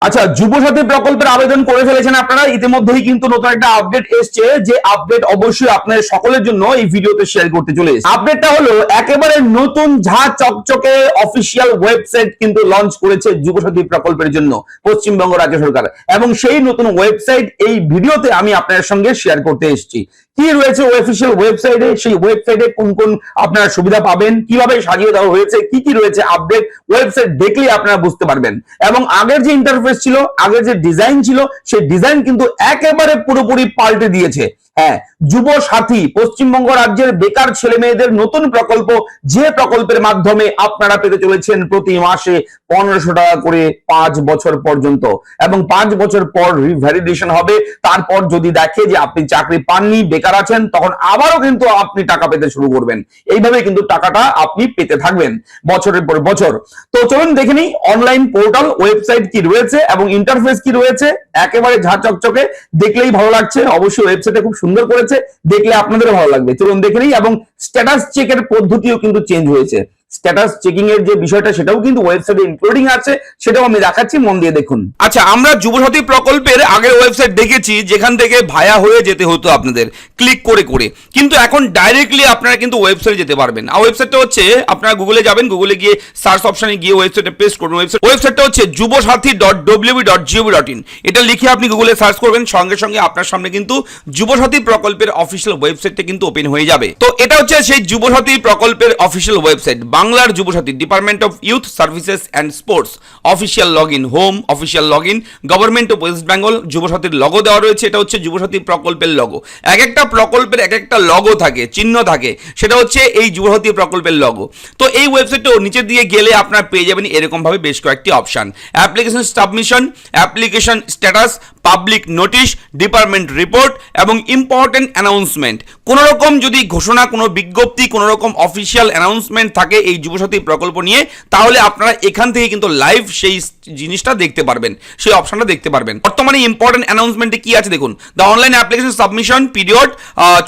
আচ্ছা, যুবসাথী প্রকল্পের আবেদন করে ফেলেছেন আপনারা ইতিমধ্যেই, কিন্তু নতুন একটা আপডেট এসছে, যে আপডেট অবশ্যই আপনাদের সকলের জন্য এই ভিডিওতে শেয়ার করতে চলে এসেছি। আপডেটটা হলো একেবারে নতুন ঝা চকচকে অফিসিয়াল ওয়েবসাইট কিন্তু লঞ্চ করেছে যুবসাথী প্রকল্পের জন্য পশ্চিমবঙ্গ রাজ্য সরকার, এবং সেই নতুন ওয়েবসাইট এই ভিডিওতে আমি আপনাদের সঙ্গে শেয়ার করতে এসেছি। কি রয়েছে অফিসিয়াল ওয়েবসাইটে, সেই ওয়েবসাইটে কোন কোন আপনারা সুবিধা পাবেন, কিভাবে সাজিয়ে দেওয়া হয়েছে, কি কি রয়েছে আপডেট, ওয়েবসাইট দেখলে আপনারা বুঝতে পারবেন। এবং আগের যে ইন্টারফেস ছিল, আগের যে ডিজাইন ছিল, সেই ডিজাইন কিন্তু একেবারে পুরোপুরি পাল্টে দিয়েছে। হ্যাঁ, যুব সাথী পশ্চিমবঙ্গ রাজ্যের বেকার ছেলে মেয়েদের নতুন প্রকল্প, যে প্রকল্পের মাধ্যমে আপনারা পেতে চলেছেন প্রতি মাসে 1500 টাকা করে 5 বছর পর্যন্ত, এবং 5 বছর পর রিভ্যালিডেশন হবে। তারপর যদি দেখে যে আপনি চাকরি পাননি, বেকার আছেন, তখন আবারও কিন্তু আপনি টাকা পেতে শুরু করবেন। এইভাবে কিন্তু টাকাটা আপনি পেতে থাকবেন বছরের পর বছর। তো চলুন দেখে নিই অনলাইন পোর্টাল ওয়েবসাইট কি রয়েছে এবং ইন্টারফেস কি রয়েছে। একেবারে ঝা চকচকে, দেখলেই ভালো লাগছে। অবশ্যই ওয়েবসাইটে খুব সুন্দর করেছে, দেখলে আপনাদেরও ভালো লাগবে। চলুন দেখে নিই। এবং স্ট্যাটাস চেকের পদ্ধতিও কিন্তু চেঞ্জ হয়েছে। স্ট্যাটাস চেকিং এর যে বিষয়টা, সেটাও কিন্তু ওয়েবসাইটে ইনক্লুডিং আছে, সেটাও আমি দেখাচ্ছি, মন দিয়ে দেখুন। আচ্ছা, আমরা যুবসাথী প্রকল্পের আগের ওয়েবসাইট দেখেছি, যেখান থেকে ভায়া হয়ে যেতে হতো আপনাদের ক্লিক করে করে, কিন্তু এখন ডাইরেক্টলি আপনারা কিন্তু ওয়েবসাইটে যেতে পারবেন। আর ওয়েবসাইটটা হচ্ছে, আপনারা গুগলে যাবেন, গুগলে গিয়ে সার্চ অপশনে গিয়ে ওয়েবসাইটে পেস্ট করবেন। ওয়েবসাইটটা হচ্ছে juboshathi.wb.gov.in। এটা লিখে আপনি গুগলে সার্চ করবেন, সঙ্গে সঙ্গে আপনার সামনে কিন্তু যুবসাথী প্রকল্পের অফিসিয়াল ওয়েবসাইটটা কিন্তু ওপেন হয়ে যাবে। তো এটা হচ্ছে সেই যুবসাথী প্রকল্পের অফিসিয়াল ওয়েবসাইট, বাংলার Yuvasathi, department of youth services and sports, official log in, home official log in, government of west Bengal. যুবসাথীর লগো দেওয়া রয়েছে, এটা হচ্ছে যুবসাথী প্রকল্পের লগো। এক একটা প্রকল্পের এক একটা লগো থাকে, চিহ্ন থাকে, সেটা হচ্ছে এই যুবসাথী প্রকল্পের লগো। তো এই ওয়েবসাইটটাও নিচে দিয়ে গেলে আপনারা পেয়ে যাবেন এরকম ভাবে বেশ কয়েকটি option: application submission, application status, public notice, department report এবং ইম্পর্টেন্ট অ্যানাউন্সমেন্ট। কোনো রকম যদি ঘোষণা, কোনো বিজ্ঞপ্তি, কোনো রকম অফিসিয়াল অ্যানাউন্সমেন্ট থাকে এই যুবসাথী প্রকল্প নিয়ে, তাহলে আপনারা এখান থেকে কিন্তু লাইভ সেই জিনিসটা দেখতে পারবেন, সেই অপশনটা দেখতে পারবেন। বর্তমানে ইম্পর্টেন্ট অ্যানাউন্সমেন্টে কি আছে দেখুন, the online application submission period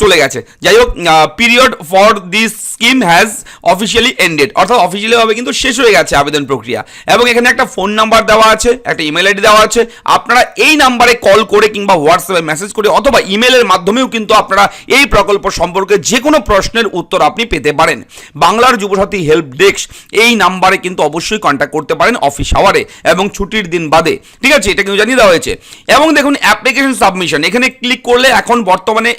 চলে গেছে, যাই হোক, period for this scheme has officially ended, অর্থাৎ অফিসিয়ালি ভাবে কিন্তু শেষ হয়ে গেছে আবেদন প্রক্রিয়া। এবং এখানে একটা ফোন নাম্বার দেওয়া আছে, একটা ইমেল আইডি দেওয়া আছে। আপনারা এই নাম্বারে কল করে কিংবা হোয়াটসঅ্যাপে মেসেজ করে অথবা ইমেলের মাধ্যমেও কিন্তু আপনারা এই প্রকল্প সম্পর্কে যে কোনো প্রশ্নের উত্তর আপনি পেতে পারেন। বাংলার যুবসাথী হেল্প ডেস্ক, এই নাম্বারে কিন্তু অবশ্যই কন্ট্যাক্ট করতে পারেন অফিস আওয়ারে এবং ছুটির দিন বাদে, ঠিক আছে, এটা কিন্তু জানিয়ে দেওয়া হয়েছে। এবং দেখুন অ্যাপ্লিকেশন সাবমিশন, এখানে ক্লিক করলে এখন বর্তমানে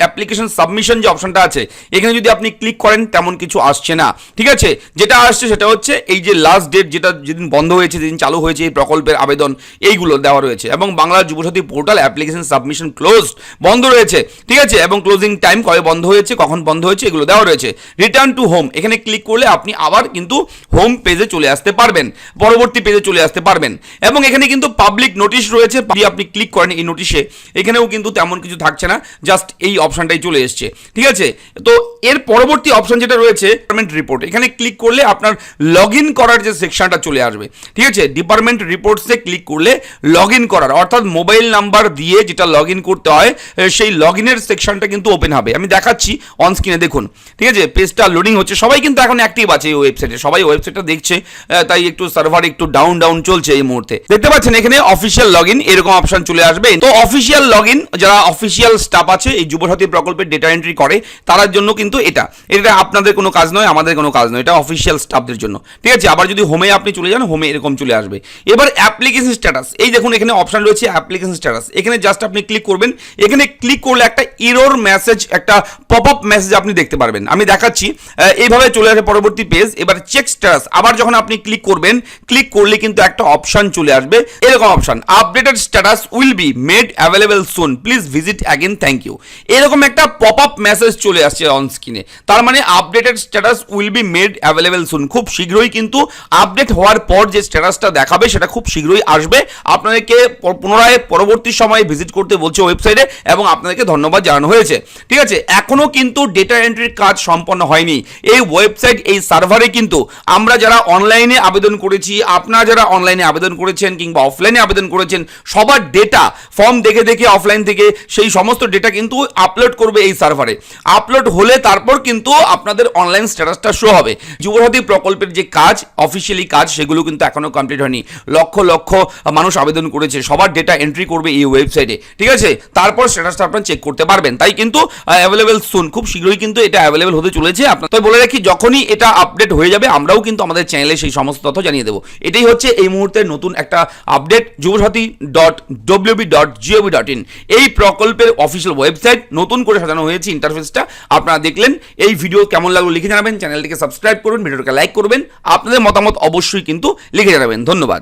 অ্যাপ্লিকেশন সাবমিশন যে অপশনটা আছে, এখানে যদি আপনি ক্লিক করেন তেমন কিছু আসছে না, ঠিক আছে। যেটা আসছে সেটা হচ্ছে এই যে লাস্ট ডেট, যেটা যেদিন বন্ধ হয়েছে, যেদিন চালু হয়েছে এই প্রকল্পের আবেদন, এইগুলো দেওয়া রয়েছে। এবং বাংলার Yuvasathi portal application submission closed, বন্ধ রয়েছে, ঠিক আছে, এবং ক্লোজিং টাইম কবে বন্ধ হয়েছে, কখন বন্ধ হয়েছে, এগুলো দেওয়া রয়েছে। রিটার্ন টু হোম, এখানে ক্লিক করলে আপনি আবার কিন্তু হোম পেজে চলে আসতে পারবেন, পরবর্তী পেজে চলে আসতে পারবেন। এবং এখানে কিন্তু পাবলিক নোটিশ রয়েছে, যদি আপনি ক্লিক করেন এই নোটিশে, এখানেও কিন্তু তেমন কিছু থাকছে না, জাস্ট এই অপশনটাই চলে এসছে, ঠিক আছে। তো এর পরবর্তী অপশন যেটা রয়েছে ডিপার্টমেন্ট রিপোর্ট, এখানে ক্লিক করলে আপনার লগ ইন করার যে সেকশনটা চলে আসবে, ঠিক আছে। ডিপার্টমেন্ট রিপোর্টসে ক্লিক করলে লগ ইন করার, অর্থাৎ মোবাইল নাম্বার দিয়ে যেটা লগ ইন করতে হয়, সেই লগ ইনের সেকশনটা কিন্তু ওপেন হবে। আমি দেখাচ্ছি অন স্ক্রিনে, দেখুন, ঠিক আছে, পেজটা লোডিং হচ্ছে। সবাই কিন্তু এখন অ্যাক্টিভ আছে এই ওয়েবসাইটে, সবাই ওয়েবসাইটটা দেখছে, তাই একটু সার্ভার একটু ডাউন চলছে এই মুহূর্তে। দেখতে পাচ্ছেন এখানে অফিসিয়াল লগ ইন এরকম অপশন চলে আসবে। তো অফিসিয়াল লগ ইন, যারা অফিসিয়াল স্টাফ আছে এই যুবসাথী প্রকল্পের ডেটা এন্ট্রি করে, তার জন্য কিন্তু এটা আপনাদের কোনো কাজ নয়, আমাদের কোনো কাজ নয়, এটা অফিসিয়াল স্টাফদের জন্য, ঠিক আছে। আবার যদি হোমে আপনি চলে যান, হোমে এরকম চলে আসবে। এবার অ্যাপ্লিকেশন স্ট্যাটাস, এই দেখুন এখানে অপশন রয়েছে অ্যাপ্লিকেশন স্ট্যাটাস, এখানে জাস্ট আপনি ক্লিক করবেন। এখানে ক্লিক করলে একটা এরর মেসেজ, একটা পপ আপ মেসেজ আপনি দেখতে পারবেন। আমি দেখাচ্ছি, এইভাবে চলে আসে পরবর্তী পেজ। এবার চেক স্ট্যাটাস, আবার যখন আপনি ক্লিক করবেন, ক্লিক করলে কিন্তু একটা অপশন চলে আসবে, এরকম option, updated status will be made available soon, please visit again, thank you. এরকম একটা পপ আপ মেসেজ চলে আসছে অন স্ক্রিনে। তার মানে updated status will be made available soon, খুব শীঘ্রই কিন্তু আপডেট হওয়ার পর যে স্ট্যাটাসটা দেখাবে সেটা খুব শীঘ্রই আসবে। আপনাদেরকে পুনরায় পরবর্তী সময়ে ভিজিট করতে বলছে ওয়েবসাইটে, এবং আপনাদেরকে ধন্যবাদ জানানো হয়েছে, ঠিক আছে। এখনো কিন্তু ডেটা এন্ট্রির কাজ সম্পন্ন হয়নি। এই ওয়েবসাইট, এই সার্ভারে কিন্তু আমরা যারা অনলাইনে আবেদন করেছি, আপনারা যারা অনলাইনে আবেদন করেছেন কিংবা অফলাইনে আবেদন করেছেন, সবার ডেটা ফর্ম দেখে দেখে অফলাইন থেকে সেই সমস্ত ডেটা কিন্তু আপলোড করবে এই সার্ভারে। আপলোড হলে তারপর কিন্তু আপনাদের অনলাইন স্ট্যাটাসটা শো হবে। যুবসাথী প্রকল্পের যে কাজ, অফিসিয়ালি কাজ, সেগুলো কিন্তু এখনো কমপ্লিট হয়নি। লক্ষ লক্ষ মানুষ আবেদন করেছে, সবার ডেটা এন্ট্রি করবে এই ওয়েবসাইটে, ঠিক আছে? তারপর স্ট্যাটাসটা আপনারা চেক করতে পারবেন। তাই কিন্তু অ্যাভেলেবেল সুন, খুব শীঘ্রই কিন্তু এটা অ্যাভেলেবেল হতে চলেছে। আপনাদের বলে রাখি, যখনই এটা আপডেট হয়ে যাবে আমরাও কিন্তু আমাদের চ্যানেলে সেই সমস্ত তথ্য জানিয়ে দেবো। এটাই হচ্ছে এই মুহূর্তের নতুন একটা আপডেট, যুবসাথী.wb.gov.in। এই প্রকল্পের অফিসিয়াল ওয়েবসাইট নতুন করে সাজানো হয়েছে, ইন্টারফেসটা আপনারা দেখলেন। এই ভিডিও কেমন লাগলো লিখে জানাবেন, চ্যানেলটিকে সাবস্ক্রাইব করবেন, ভিডিওটাকে লাইক করবেন, আপনাদের মতামত অবশ্যই কিন্তু লিখে জানাবেন। ধন্যবাদ।